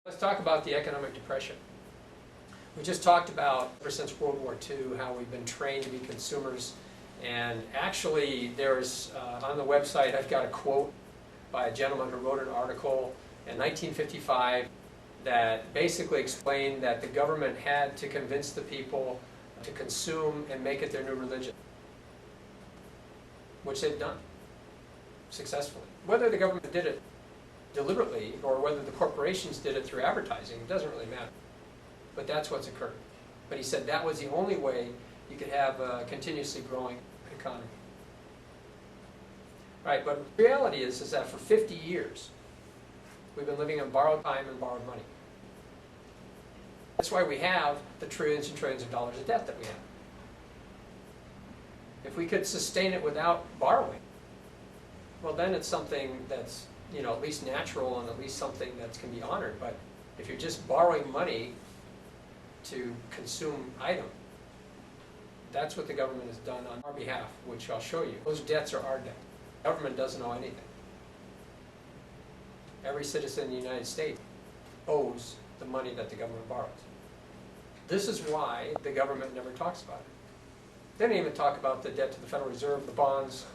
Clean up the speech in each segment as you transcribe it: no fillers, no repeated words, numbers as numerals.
Let's talk about the economic depression. We just talked about, ever since World War II, how we've been trained to be consumers. And actually, there's, on the website, I've got a quote by a gentleman who wrote an article in 1955 that basically explained that the government had to convince the people to consume and make it their new religion, which they've done successfully. Whether the government did it deliberately or whether the corporations did it through advertising, it doesn't really matter. But that's what's occurred. But he said that was the only way you could have a continuously growing economy. Right, but the reality is that for 50 years, we've been living on borrowed time and borrowed money. That's why we have the trillions and trillions of dollars of debt that we have. If we could sustain it without borrowing, well then it's something that's, at least natural and at least something that can be honored. But if you're just borrowing money to consume item, that's what the government has done on our behalf, which I'll show you. Those debts are our debt. The government doesn't owe anything. Every citizen in the United States owes the money that the government borrows. This is why the government never talks about it. They don't even talk about the debt to the Federal Reserve, the bonds,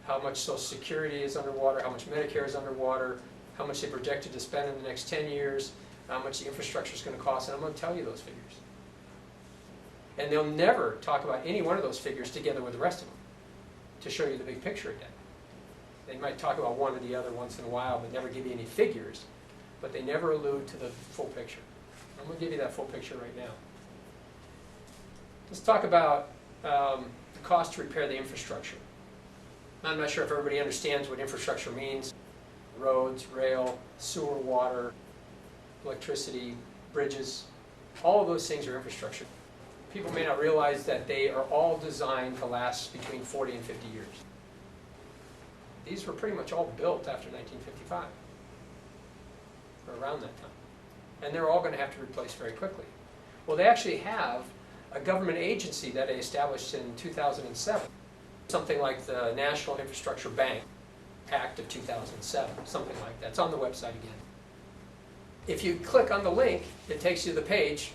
how much Social Security is underwater, how much Medicare is underwater, how much they projected to spend in the next 10 years, how much the infrastructure is going to cost, and I'm going to tell you those figures. And they'll never talk about any one of those figures together with the rest of them to show you the big picture of debt. They might talk about one or the other once in a while, but never give you any figures, but they never allude to the full picture. I'm going to give you that full picture right now. Let's talk about the cost to repair the infrastructure. I'm not sure if everybody understands what infrastructure means. Roads, rail, sewer, water, electricity, bridges, all of those things are infrastructure. People may not realize that they are all designed to last between 40 and 50 years. These were pretty much all built after 1955, or around that time. And they're all going to have to replace very quickly. Well, they actually have a government agency that they established in 2007, something like the National Infrastructure Bank Act of 2007, something like that. It's on the website again. If you click on the link, it takes you to the page,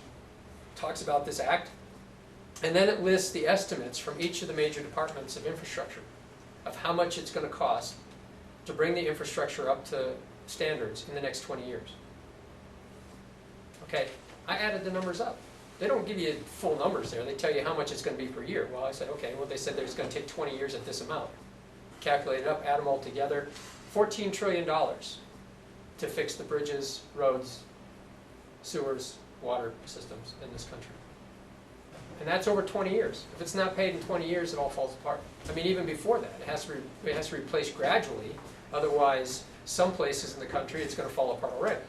talks about this act, and then it lists the estimates from each of the major departments of infrastructure of how much it's going to cost to bring the infrastructure up to standards in the next 20 years. Okay, I added the numbers up. They don't give you full numbers there. They tell you how much it's going to be per year. Well, I said, okay, well, they said it's going to take 20 years at this amount. Calculate it up, add them all together. $14 trillion to fix the bridges, roads, sewers, water systems in this country. And that's over 20 years. If it's not paid in 20 years, it all falls apart. I mean, even before that, it has to replace gradually. Otherwise, some places in the country, it's going to fall apart already.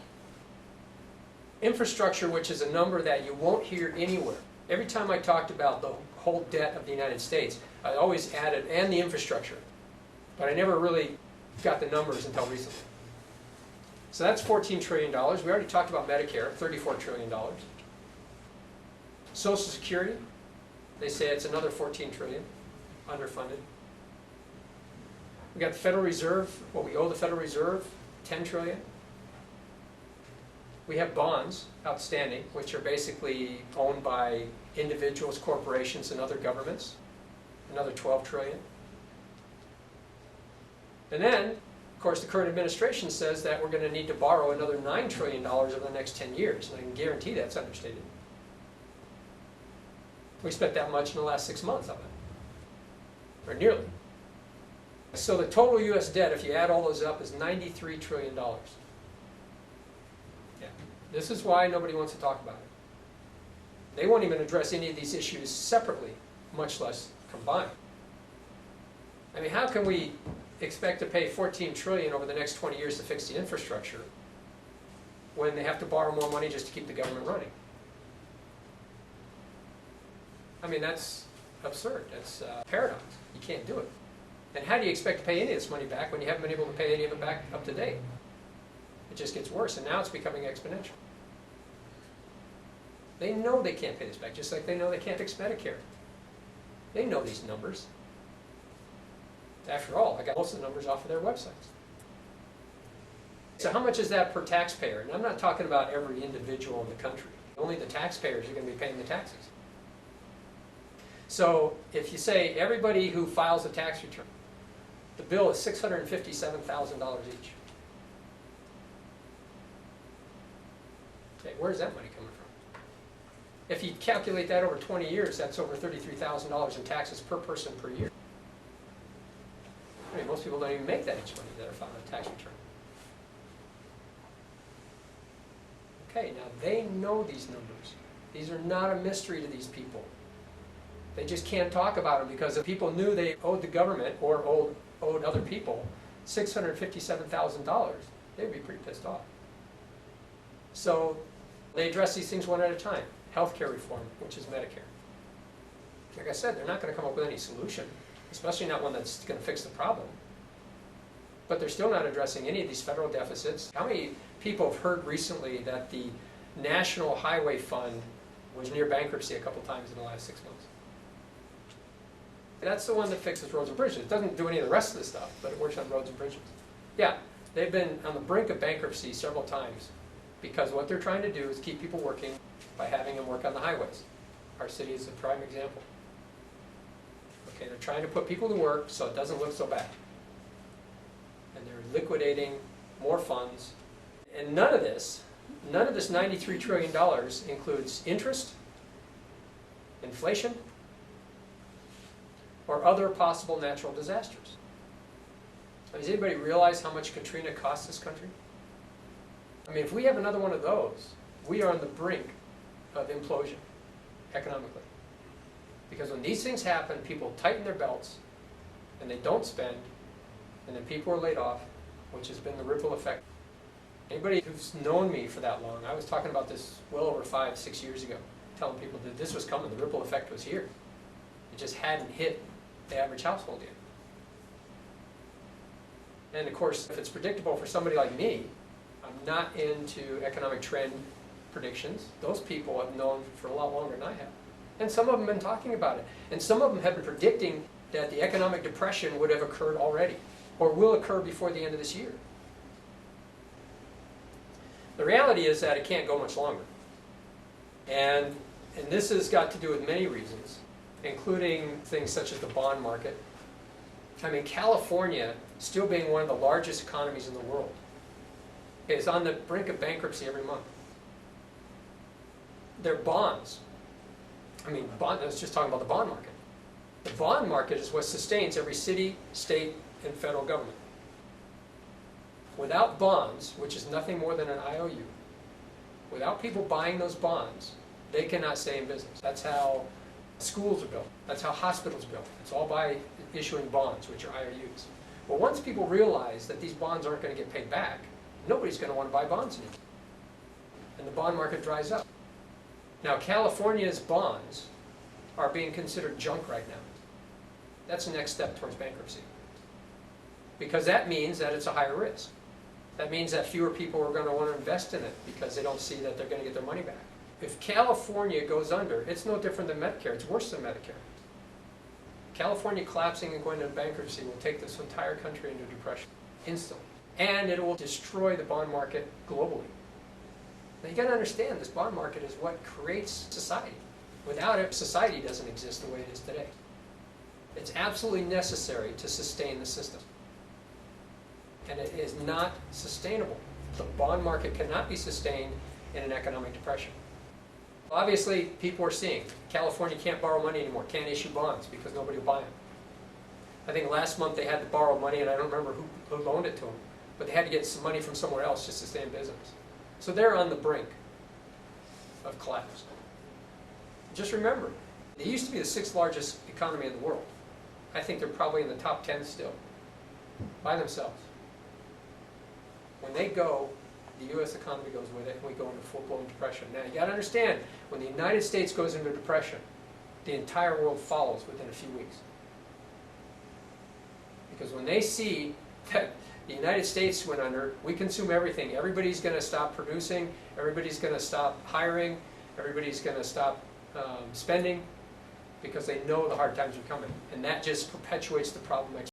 Infrastructure, which is a number that you won't hear anywhere. Every time I talked about the whole debt of the United States, I always added, and the infrastructure. But I never really got the numbers until recently. So that's $14 trillion. We already talked about Medicare, $34 trillion. Social Security, they say it's another $14 trillion, underfunded. We got the Federal Reserve, what we owe the Federal Reserve, $10 trillion. We have bonds outstanding, which are basically owned by individuals, corporations, and other governments, another $12 trillion. And then, of course, the current administration says that we're going to need to borrow another $9 trillion over the next 10 years, and I can guarantee that's understated. We spent that much in the last 6 months of it, or nearly. So the total U.S. debt, if you add all those up, is $93 trillion. Yeah. This is why nobody wants to talk about it. They won't even address any of these issues separately, much less combined. I mean, how can we expect to pay $14 trillion over the next 20 years to fix the infrastructure when they have to borrow more money just to keep the government running? I mean, that's absurd. That's a paradox. You can't do it. And how do you expect to pay any of this money back when you haven't been able to pay any of it back up to date? It just gets worse, and now it's becoming exponential. They know they can't pay this back, just like they know they can't fix Medicare. They know these numbers. After all, I got most of the numbers off of their websites. So how much is that per taxpayer? And I'm not talking about every individual in the country. Only the taxpayers are going to be paying the taxes. So if you say everybody who files a tax return, the bill is $657,000 each. Okay, where's that money coming from? If you calculate that over 20 years, that's over $33,000 in taxes per person per year. I mean, most people don't even make that much money that are filing a tax return. Okay, now they know these numbers. These are not a mystery to these people. They just can't talk about them because if people knew they owed the government or owed other people $657,000, they'd be pretty pissed off. So they address these things one at a time. Healthcare reform, which is Medicare. Like I said, they're not going to come up with any solution, especially not one that's going to fix the problem. But they're still not addressing any of these federal deficits. How many people have heard recently that the National Highway Fund was near bankruptcy a couple times in the last 6 months? That's the one that fixes roads and bridges. It doesn't do any of the rest of the stuff, but it works on roads and bridges. Yeah, they've been on the brink of bankruptcy several times because what they're trying to do is keep people working by having them work on the highways. Our city is a prime example. Okay, they're trying to put people to work so it doesn't look so bad. And they're liquidating more funds. And none of this $93 trillion includes interest, inflation, or other possible natural disasters. Does anybody realize how much Katrina cost this country? I mean, if we have another one of those, we are on the brink of implosion economically. Because when these things happen, people tighten their belts and they don't spend, and then people are laid off, which has been the ripple effect. Anybody who's known me for that long, I was talking about this well over 5-6 years ago, telling people that this was coming, the ripple effect was here. It just hadn't hit the average household yet. And of course, if it's predictable for somebody like me, I'm not into economic trend predictions. Those people I've known for a lot longer than I have. And some of them have been talking about it. And some of them have been predicting that the economic depression would have occurred already, or will occur before the end of this year. The reality is that it can't go much longer. And this has got to do with many reasons, including things such as the bond market. I mean, California, still being one of the largest economies in the world, is on the brink of bankruptcy every month. Their bonds, I was just talking about the bond market. The bond market is what sustains every city, state, and federal government. Without bonds, which is nothing more than an IOU, without people buying those bonds, they cannot stay in business. That's how schools are built. That's how hospitals are built. It's all by issuing bonds, which are IOUs. Well, once people realize that these bonds aren't going to get paid back, nobody's going to want to buy bonds anymore. And the bond market dries up. Now, California's bonds are being considered junk right now. That's the next step towards bankruptcy. Because that means that it's a higher risk. That means that fewer people are going to want to invest in it because they don't see that they're going to get their money back. If California goes under, it's no different than Medicare. It's worse than Medicare. California collapsing and going into bankruptcy will take this entire country into depression instantly. And it will destroy the bond market globally. Now you got to understand, this bond market is what creates society. Without it, society doesn't exist the way it is today. It's absolutely necessary to sustain the system. And it is not sustainable. The bond market cannot be sustained in an economic depression. Obviously, people are seeing California can't borrow money anymore, can't issue bonds because nobody will buy them. I think last month they had to borrow money, and I don't remember who loaned it to them, but they had to get some money from somewhere else just to stay in business. So they're on the brink of collapse. Just remember, they used to be the 6th largest economy in the world. I think they're probably in the top 10 still, by themselves. When they go, the U.S. economy goes with it, and we go into full-blown depression. Now, you got to understand, when the United States goes into depression, the entire world follows within a few weeks. Because when they see that the United States went under, we consume everything. Everybody's going to stop producing. Everybody's going to stop hiring. Everybody's going to stop spending because they know the hard times are coming. And that just perpetuates the problem.